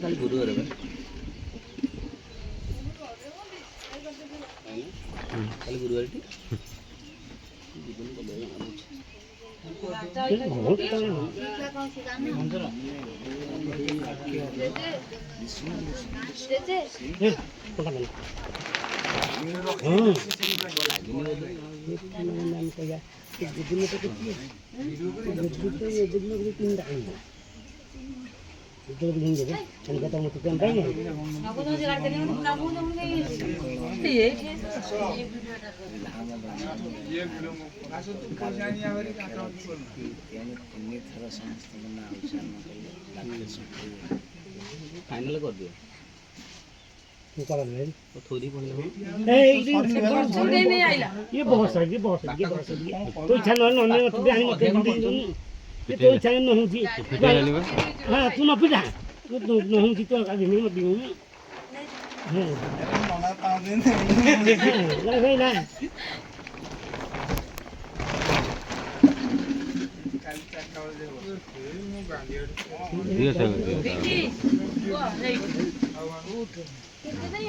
कल गुरुवार है कल गुरुवार टी जीवन को ले itu begini deh, kan kita mau tukang banyak. Aku tuh jalan tadi kamu tuh mungkin. Iya. ये किलो आसो तू परेशानी आवेरी का काम बोल यानी इतनी तरह समझते हैं ना उसान में लगते सुनते फाइनल कर दियो क्या कर रहे हैं? तो थोड़ी बोल लो छूटे नहीं आइला। ये बहुत सारी तो इच्छा नहीं होने में तो आने मत ये तो इच्छा नहीं होती हाँ तू ना पिटा तू ना होती तो अभी नहीं मत दियो हाँ मना पाव दिन नहीं ना कल चक्का दे मु गांधी दियो से विकी वो नहीं आवा कितने